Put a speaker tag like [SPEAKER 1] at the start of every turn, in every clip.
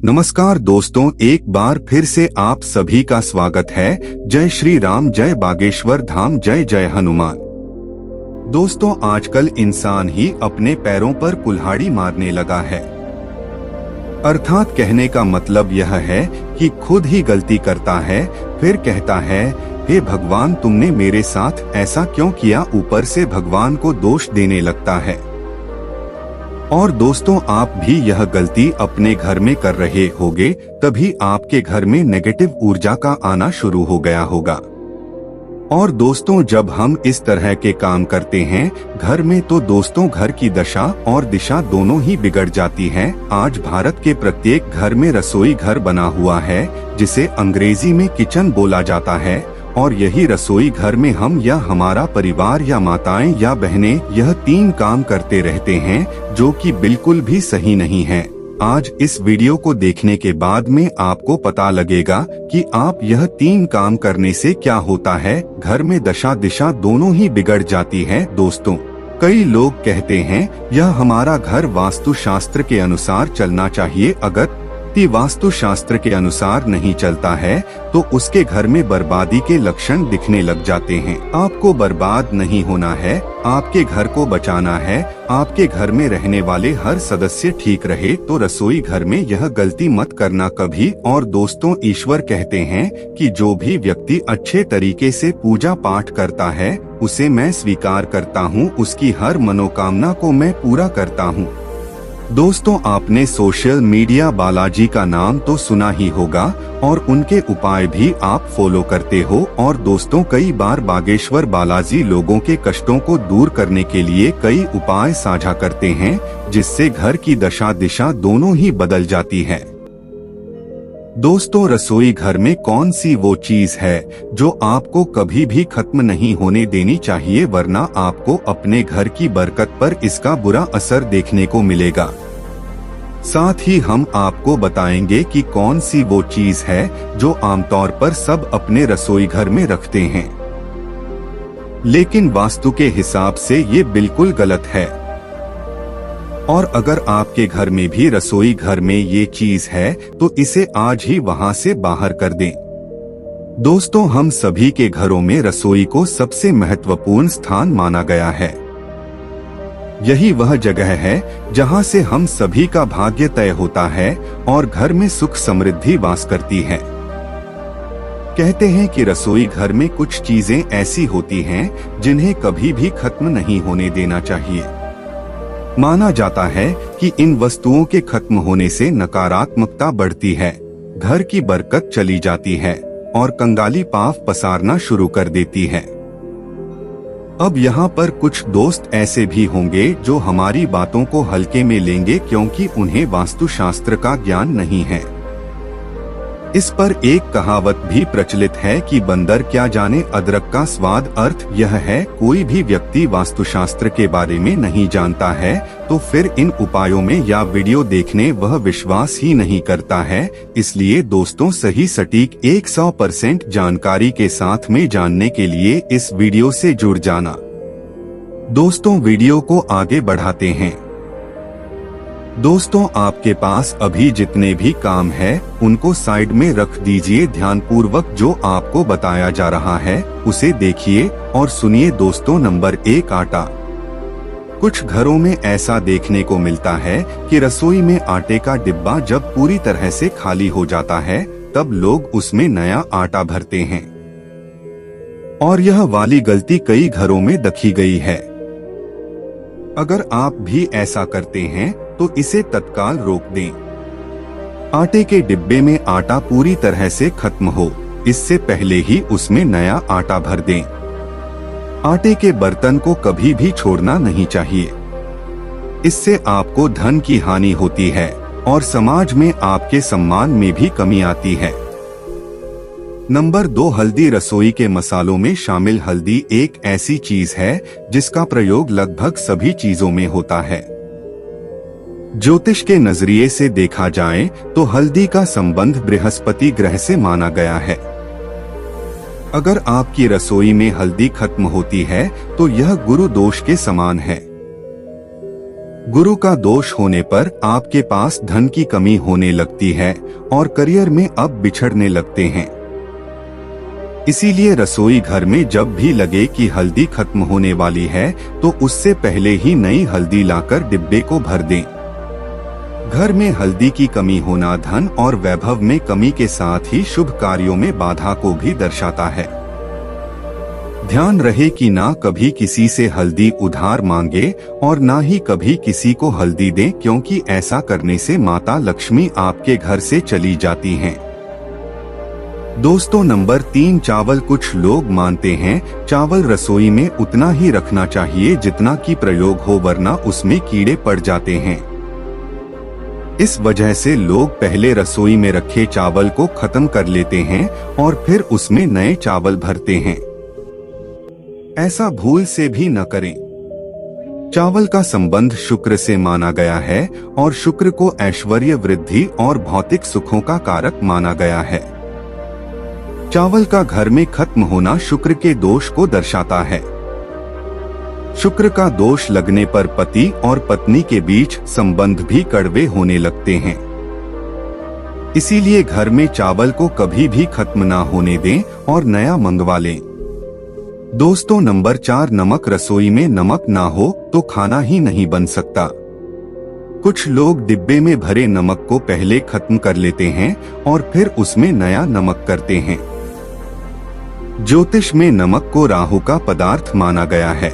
[SPEAKER 1] नमस्कार दोस्तों, एक बार फिर से आप सभी का स्वागत है। जय श्री राम, जय बागेश्वर धाम, जय जय हनुमान। दोस्तों, आजकल इंसान ही अपने पैरों पर कुल्हाड़ी मारने लगा है। अर्थात कहने का मतलब यह है कि खुद ही गलती करता है, फिर कहता है हे भगवान तुमने मेरे साथ ऐसा क्यों किया, ऊपर से भगवान को दोष देने लगता है। और दोस्तों, आप भी यह गलती अपने घर में कर रहे होंगे, तभी आपके घर में नेगेटिव ऊर्जा का आना शुरू हो गया होगा। और दोस्तों, जब हम इस तरह के काम करते हैं घर में, तो दोस्तों घर की दशा और दिशा दोनों ही बिगड़ जाती है। आज भारत के प्रत्येक घर में रसोई घर बना हुआ है, जिसे अंग्रेजी में किचन बोला जाता है। और यही रसोई घर में हम या हमारा परिवार या माताएं या बहनें यह 3 काम करते रहते हैं, जो कि बिल्कुल भी सही नहीं है। आज इस वीडियो को देखने के बाद में आपको पता लगेगा कि आप यह 3 काम करने से क्या होता है। घर में दशा दिशा दोनों ही बिगड़ जाती है। दोस्तों, कई लोग कहते हैं यह हमारा घर वास्तु शास्त्र के अनुसार चलना चाहिए। अगर वास्तु शास्त्र के अनुसार नहीं चलता है तो उसके घर में बर्बादी के लक्षण दिखने लग जाते हैं। आपको बर्बाद नहीं होना है, आपके घर को बचाना है। आपके घर में रहने वाले हर सदस्य ठीक रहे, तो रसोई घर में यह गलती मत करना कभी। और दोस्तों, ईश्वर कहते हैं कि जो भी व्यक्ति अच्छे तरीके से पूजा पाठ करता है उसे मैं स्वीकार करता हूँ, उसकी हर मनोकामना को मैं पूरा करता हूँ। दोस्तों, आपने सोशल मीडिया बालाजी का नाम तो सुना ही होगा और उनके उपाय भी आप फॉलो करते हो। और दोस्तों, कई बार बागेश्वर बालाजी लोगों के कष्टों को दूर करने के लिए कई उपाय साझा करते हैं, जिससे घर की दशा दिशा दोनों ही बदल जाती है। दोस्तों, रसोई घर में कौन सी वो चीज है जो आपको कभी भी खत्म नहीं होने देनी चाहिए, वरना आपको अपने घर की बरकत पर इसका बुरा असर देखने को मिलेगा। साथ ही हम आपको बताएंगे कि कौन सी वो चीज है जो आमतौर पर सब अपने रसोई घर में रखते हैं, लेकिन वास्तु के हिसाब से ये बिल्कुल गलत है। और अगर आपके घर में भी रसोई घर में ये चीज है तो इसे आज ही वहां से बाहर कर दें। दोस्तों, हम सभी के घरों में रसोई को सबसे महत्वपूर्ण स्थान माना गया है। यही वह जगह है जहां से हम सभी का भाग्य तय होता है और घर में सुख समृद्धि वास करती है। कहते हैं कि रसोई घर में कुछ चीजें ऐसी होती हैं जिन्हें कभी भी खत्म नहीं होने देना चाहिए। माना जाता है कि इन वस्तुओं के खत्म होने से नकारात्मकता बढ़ती है, घर की बरकत चली जाती है और कंगाली पाप पसारना शुरू कर देती है। अब यहाँ पर कुछ दोस्त ऐसे भी होंगे जो हमारी बातों को हल्के में लेंगे, क्योंकि उन्हें वास्तुशास्त्र का ज्ञान नहीं है। इस पर एक कहावत भी प्रचलित है कि बंदर क्या जाने अदरक का स्वाद। अर्थ यह है, कोई भी व्यक्ति वास्तुशास्त्र के बारे में नहीं जानता है तो फिर इन उपायों में या वीडियो देखने वह विश्वास ही नहीं करता है। इसलिए दोस्तों, सही सटीक 100% जानकारी के साथ में जानने के लिए इस वीडियो से जुड़ जाना। दोस्तों, वीडियो को आगे बढ़ाते हैं। दोस्तों, आपके पास अभी जितने भी काम है उनको साइड में रख दीजिए। ध्यानपूर्वक जो आपको बताया जा रहा है उसे देखिए और सुनिए। दोस्तों, नंबर 1, आटा। कुछ घरों में ऐसा देखने को मिलता है कि रसोई में आटे का डिब्बा जब पूरी तरह से खाली हो जाता है तब लोग उसमें नया आटा भरते हैं, और यह वाली गलती कई घरों में देखी गई है। अगर आप भी ऐसा करते हैं तो इसे तत्काल रोक दें। आटे के डिब्बे में आटा पूरी तरह से खत्म हो, इससे पहले ही उसमें नया आटा भर दें। आटे के बर्तन को कभी भी छोड़ना नहीं चाहिए, इससे आपको धन की हानि होती है और समाज में आपके सम्मान में भी कमी आती है। नंबर 2, हल्दी। रसोई के मसालों में शामिल हल्दी एक ऐसी चीज है जिसका प्रयोग लगभग सभी चीजों में होता है। ज्योतिष के नजरिए से देखा जाए तो हल्दी का संबंध बृहस्पति ग्रह से माना गया है। अगर आपकी रसोई में हल्दी खत्म होती है तो यह गुरु दोष के समान है। गुरु का दोष होने पर आपके पास धन की कमी होने लगती है और करियर में अब बिछड़ने लगते हैं। इसीलिए रसोई घर में जब भी लगे कि हल्दी खत्म होने वाली है तो उससे पहले ही नई हल्दी लाकर डिब्बे को भर दें। घर में हल्दी की कमी होना धन और वैभव में कमी के साथ ही शुभ कार्यों में बाधा को भी दर्शाता है। ध्यान रहे कि ना कभी किसी से हल्दी उधार मांगे और ना ही कभी किसी को हल्दी दें, क्योंकि ऐसा करने से माता लक्ष्मी आपके घर से चली जाती हैं। दोस्तों, नंबर 3, चावल। कुछ लोग मानते हैं चावल रसोई में उतना ही रखना चाहिए जितना कि प्रयोग हो, वरना उसमें कीड़े पड़ जाते हैं। इस वजह से लोग पहले रसोई में रखे चावल को खत्म कर लेते हैं और फिर उसमें नए चावल भरते हैं। ऐसा भूल से भी न करें। चावल का संबंध शुक्र से माना गया है और शुक्र को ऐश्वर्य वृद्धि और भौतिक सुखों का कारक माना गया है। चावल का घर में खत्म होना शुक्र के दोष को दर्शाता है। शुक्र का दोष लगने पर पति और पत्नी के बीच संबंध भी कड़वे होने लगते हैं। इसीलिए घर में चावल को कभी भी खत्म ना होने दें और नया मंगवा लें। दोस्तों, नंबर 4, नमक। रसोई में नमक ना हो तो खाना ही नहीं बन सकता। कुछ लोग डिब्बे में भरे नमक को पहले खत्म कर लेते हैं और फिर उसमें नया नमक करते हैं। ज्योतिष में नमक को राहु का पदार्थ माना गया है।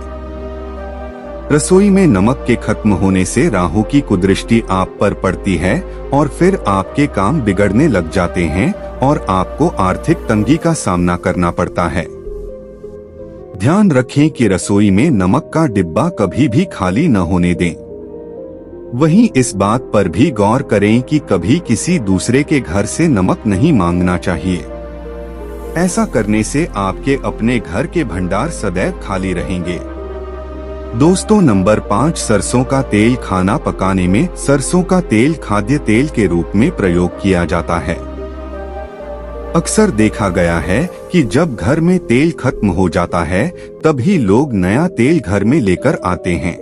[SPEAKER 1] रसोई में नमक के खत्म होने से राहु की कुदृष्टि आप पर पड़ती है और फिर आपके काम बिगड़ने लग जाते हैं और आपको आर्थिक तंगी का सामना करना पड़ता है। ध्यान रखें कि रसोई में नमक का डिब्बा कभी भी खाली न होने दें। वहीं इस बात पर भी गौर करें कि कभी किसी दूसरे के घर से नमक नहीं मांगना चाहिए। ऐसा करने से आपके अपने घर के भंडार सदैव खाली रहेंगे। दोस्तों, नंबर 5, सरसों का तेल। खाना पकाने में सरसों का तेल खाद्य तेल के रूप में प्रयोग किया जाता है। अक्सर देखा गया है कि जब घर में तेल खत्म हो जाता है तभी लोग नया तेल घर में लेकर आते हैं।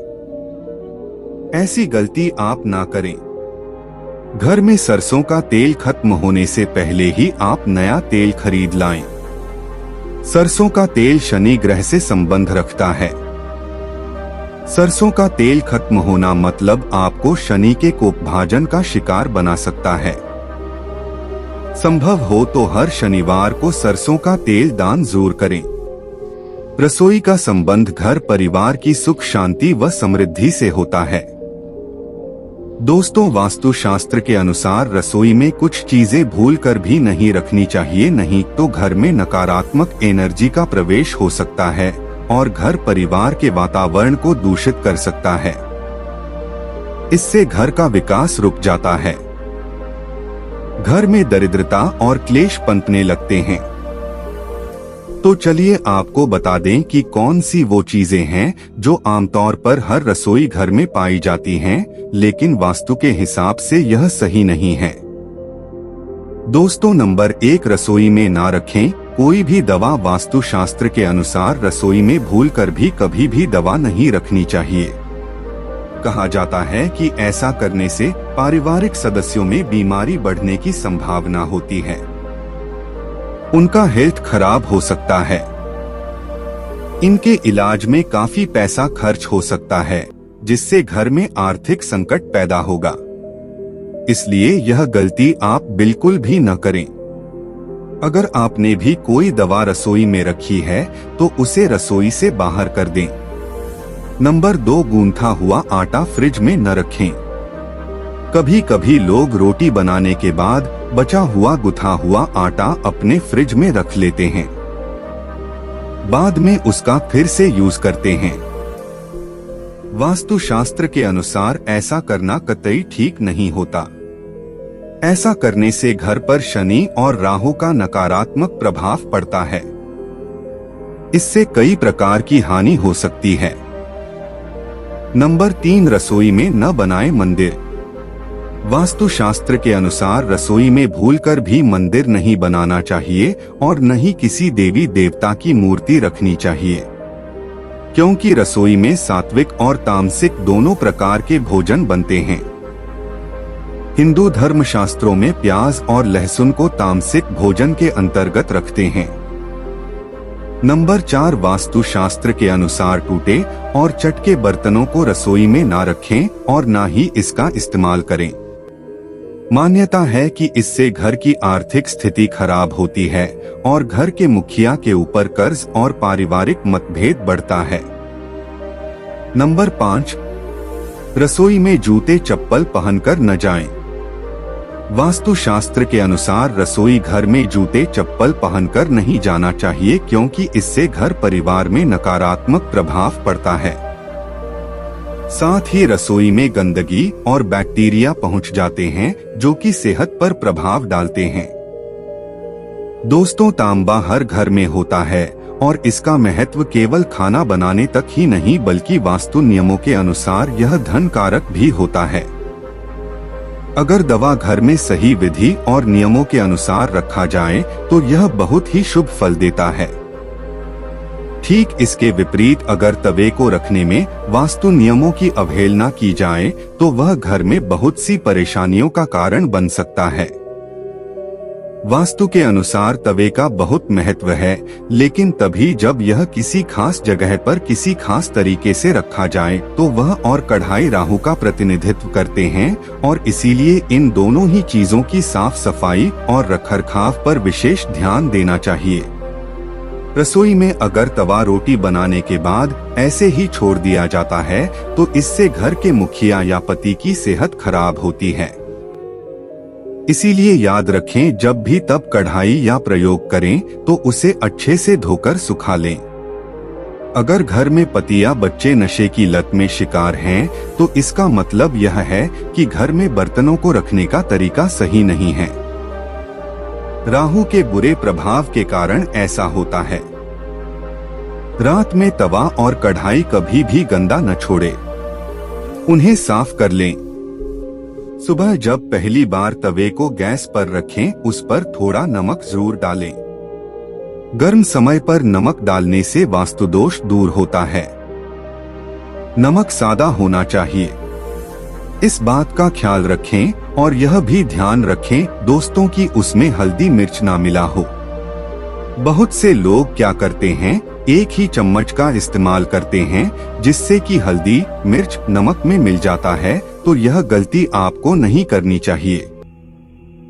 [SPEAKER 1] ऐसी गलती आप ना करें। घर में सरसों का तेल खत्म होने से पहले ही आप नया तेल खरीद लाएं। सरसों का तेल शनि ग्रह से संबंध रखता है। सरसों का तेल खत्म होना मतलब आपको शनि के कोपभाजन का शिकार बना सकता है। संभव हो तो हर शनिवार को सरसों का तेल दान जरूर करें। रसोई का संबंध घर परिवार की सुख शांति व समृद्धि से होता है। दोस्तों, वास्तु शास्त्र के अनुसार रसोई में कुछ चीजें भूलकर भी नहीं रखनी चाहिए, नहीं तो घर में नकारात्मक एनर्जी का प्रवेश हो सकता है और घर परिवार के वातावरण को दूषित कर सकता है। इससे घर का विकास रुक जाता है। घर में दरिद्रता और क्लेश पनपने लगते हैं। तो चलिए आपको बता दें कि कौन सी वो चीजें हैं जो आमतौर पर हर रसोई घर में पाई जाती हैं, लेकिन वास्तु के हिसाब से यह सही नहीं है। दोस्तों, नंबर 1, रसोई में ना रखें कोई भी दवा। वास्तु शास्त्र के अनुसार रसोई में भूलकर भी कभी भी दवा नहीं रखनी चाहिए। कहा जाता है कि ऐसा करने से पारिवारिक सदस्यों में बीमारी बढ़ने की संभावना होती है। उनका हेल्थ खराब हो सकता है। इनके इलाज में काफी पैसा खर्च हो सकता है, जिससे घर में आर्थिक संकट पैदा होगा। इसलिए यह गलती आप बिल्कुल भी न करें। अगर आपने भी कोई दवा रसोई में रखी है तो उसे रसोई से बाहर कर दें। नंबर 2, गूंथा हुआ आटा फ्रिज में न रखें। कभी कभी लोग रोटी बनाने के बाद बचा हुआ गुथा हुआ आटा अपने फ्रिज में रख लेते हैं। बाद में उसका फिर से यूज करते हैं। वास्तु शास्त्र के अनुसार ऐसा करना कतई ठीक नहीं होता। ऐसा करने से घर पर शनि और राहु का नकारात्मक प्रभाव पड़ता है। इससे कई प्रकार की हानि हो सकती है। नंबर 3, रसोई में न बनाएं मंदिर। वास्तु शास्त्र के अनुसार रसोई में भूलकर भी मंदिर नहीं बनाना चाहिए और न ही किसी देवी देवता की मूर्ति रखनी चाहिए, क्योंकि रसोई में सात्विक और तामसिक दोनों प्रकार के भोजन बनते हैं। हिंदू धर्मशास्त्रों में प्याज और लहसुन को तामसिक भोजन के अंतर्गत रखते हैं। नंबर 4, वास्तु शास्त्र के अनुसार टूटे और चटके बर्तनों को रसोई में ना रखें और ना ही इसका इस्तेमाल करें। मान्यता है कि इससे घर की आर्थिक स्थिति खराब होती है और घर के मुखिया के ऊपर कर्ज और पारिवारिक मतभेद बढ़ता है। नंबर 5, रसोई में जूते चप्पल पहनकर न जाएं। वास्तु शास्त्र के अनुसार रसोई घर में जूते चप्पल पहनकर नहीं जाना चाहिए, क्योंकि इससे घर परिवार में नकारात्मक प्रभाव पड़ता है। साथ ही रसोई में गंदगी और बैक्टीरिया पहुंच जाते हैं, जो कि सेहत पर प्रभाव डालते हैं। दोस्तों, तांबा हर घर में होता है और इसका महत्व केवल खाना बनाने तक ही नहीं बल्कि वास्तु नियमों के अनुसार यह धन कारक भी होता है। अगर दवा घर में सही विधि और नियमों के अनुसार रखा जाए तो यह बहुत ही शुभ फल देता है। ठीक इसके विपरीत अगर तवे को रखने में वास्तु नियमों की अवहेलना की जाए तो वह घर में बहुत सी परेशानियों का कारण बन सकता है। वास्तु के अनुसार तवे का बहुत महत्व है, लेकिन तभी जब यह किसी खास जगह पर किसी खास तरीके से रखा जाए तो वह और कढ़ाई राहु का प्रतिनिधित्व करते हैं और इसीलिए इन दोनों ही चीजों की साफ सफाई और रखरखाव पर विशेष ध्यान देना चाहिए। रसोई में अगर तवा रोटी बनाने के बाद ऐसे ही छोड़ दिया जाता है तो इससे घर के मुखिया या पति की सेहत खराब होती है। इसीलिए याद रखें, जब भी तब कढ़ाई या प्रयोग करें तो उसे अच्छे से धोकर सुखा लें। अगर घर में पति या बच्चे नशे की लत में शिकार हैं तो इसका मतलब यह है कि घर में बर्तनों को रखने का तरीका सही नहीं है। राहु के बुरे प्रभाव के कारण ऐसा होता है। रात में तवा और कढ़ाई कभी भी गंदा न छोड़े, उन्हें साफ कर लें। सुबह जब पहली बार तवे को गैस पर रखें, उस पर थोड़ा नमक जरूर डालें। गर्म समय पर नमक डालने से वास्तु दोष दूर होता है। नमक सादा होना चाहिए, इस बात का ख्याल रखें और यह भी ध्यान रखें दोस्तों कि उसमें हल्दी मिर्च ना मिला हो। बहुत से लोग क्या करते हैं, एक ही चम्मच का इस्तेमाल करते हैं जिससे कि हल्दी मिर्च नमक में मिल जाता है, तो यह गलती आपको नहीं करनी चाहिए।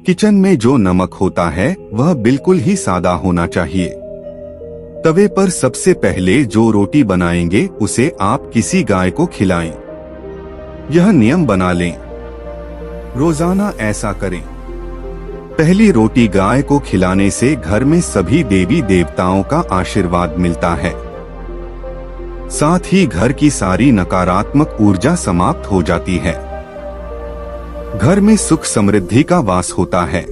[SPEAKER 1] किचन में जो नमक होता है वह बिल्कुल ही सादा होना चाहिए। तवे पर सबसे पहले जो रोटी बनाएंगे उसे आप किसी गाय को खिलाएं। यह नियम बना लें, रोजाना ऐसा करें। पहली रोटी गाय को खिलाने से घर में सभी देवी देवताओं का आशीर्वाद मिलता है। साथ ही घर की सारी नकारात्मक ऊर्जा समाप्त हो जाती है। घर में सुख समृद्धि का वास होता है।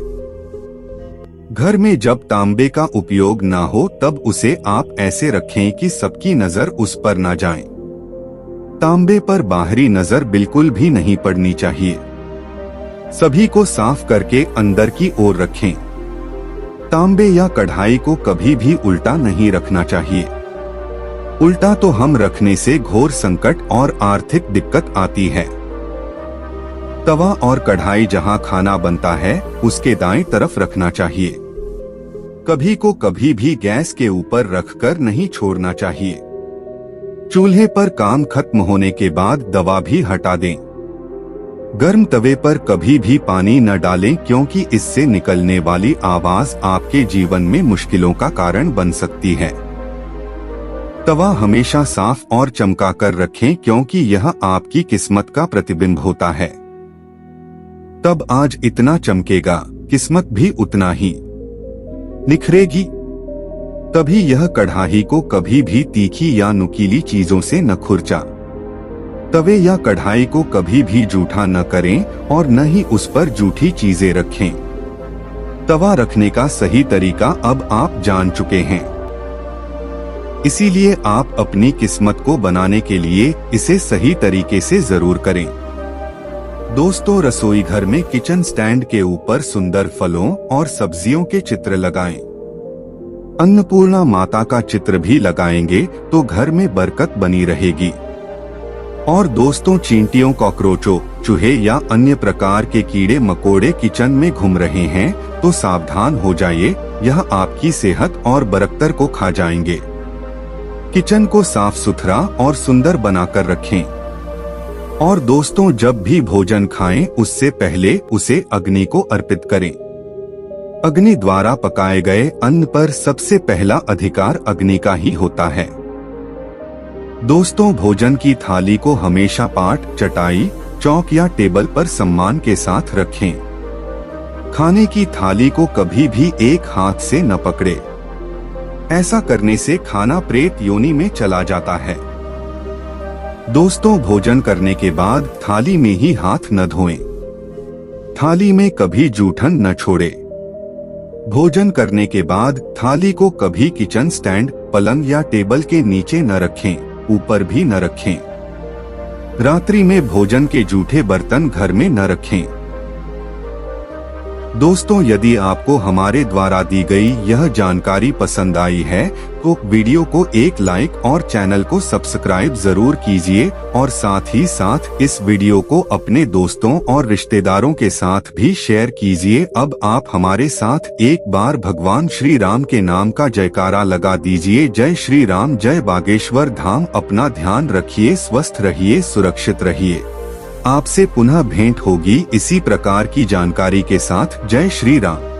[SPEAKER 1] घर में जब तांबे का उपयोग ना हो तब उसे आप ऐसे रखें कि सबकी नजर उस पर ना जाए। तांबे पर बाहरी नजर बिल्कुल भी नहीं पड़नी चाहिए। सभी को साफ करके अंदर की ओर रखें। तांबे या कढ़ाई को कभी भी उल्टा नहीं रखना चाहिए। उल्टा तो हम रखने से घोर संकट और आर्थिक दिक्कत आती है। तवा और कढ़ाई जहां खाना बनता है उसके दाएं तरफ रखना चाहिए। कभी को कभी भी गैस के ऊपर रखकर नहीं छोड़ना चाहिए। चूल्हे पर काम खत्म होने के बाद दवा भी हटा दें। गर्म तवे पर कभी भी पानी न डालें, क्योंकि इससे निकलने वाली आवाज आपके जीवन में मुश्किलों का कारण बन सकती है। तवा हमेशा साफ और चमका कर रखें, क्योंकि यह आपकी किस्मत का प्रतिबिंब होता है। तब आज इतना चमकेगा, किस्मत भी उतना ही निखरेगी। तभी यह कढ़ाई को कभी भी तीखी या नुकीली चीजों से न खुरचा। तवे या कढ़ाई को कभी भी जूठा न करें और न ही उस पर जूठी चीजें रखें। तवा रखने का सही तरीका अब आप जान चुके हैं। इसीलिए आप अपनी किस्मत को बनाने के लिए इसे सही तरीके से जरूर करें। दोस्तों, रसोई घर में किचन स्टैंड के ऊपर सुंदर फलों और सब्जियों के चित्र लगाएं। अन्नपूर्णा माता का चित्र भी लगाएंगे तो घर में बरकत बनी रहेगी। और दोस्तों, चींटियों, कॉकरोचों, चूहे या अन्य प्रकार के कीड़े मकोड़े किचन में घूम रहे हैं तो सावधान हो जाइए, यह आपकी सेहत और बरकत को खा जाएंगे। किचन को साफ सुथरा और सुंदर बनाकर रखें। और दोस्तों, जब भी भोजन खाएं उससे पहले उसे अग्नि को अर्पित करें। अग्नि द्वारा पकाए गए अन्न पर सबसे पहला अधिकार अग्नि का ही होता है। दोस्तों, भोजन की थाली को हमेशा पाट, चटाई, चौक या टेबल पर सम्मान के साथ रखें। खाने की थाली को कभी भी एक हाथ से न पकड़े। ऐसा करने से खाना प्रेत योनि में चला जाता है। दोस्तों, भोजन करने के बाद थाली में ही हाथ न धोएं। थाली में कभी जूठन न छोड़े। भोजन करने के बाद थाली को कभी किचन स्टैंड, पलंग या टेबल के नीचे न रखें, ऊपर भी न रखें। रात्रि में भोजन के जूठे बर्तन घर में न रखें। दोस्तों, यदि आपको हमारे द्वारा दी गई यह जानकारी पसंद आई है तो वीडियो को एक लाइक और चैनल को सब्सक्राइब जरूर कीजिए और साथ ही साथ इस वीडियो को अपने दोस्तों और रिश्तेदारों के साथ भी शेयर कीजिए। अब आप हमारे साथ एक बार भगवान श्री राम के नाम का जयकारा लगा दीजिए। जय श्री राम, जय बागेश्वर धाम। अपना ध्यान रखिए, स्वस्थ रहिए, सुरक्षित रहिए। आपसे पुनः भेंट होगी इसी प्रकार की जानकारी के साथ। जय श्री राम।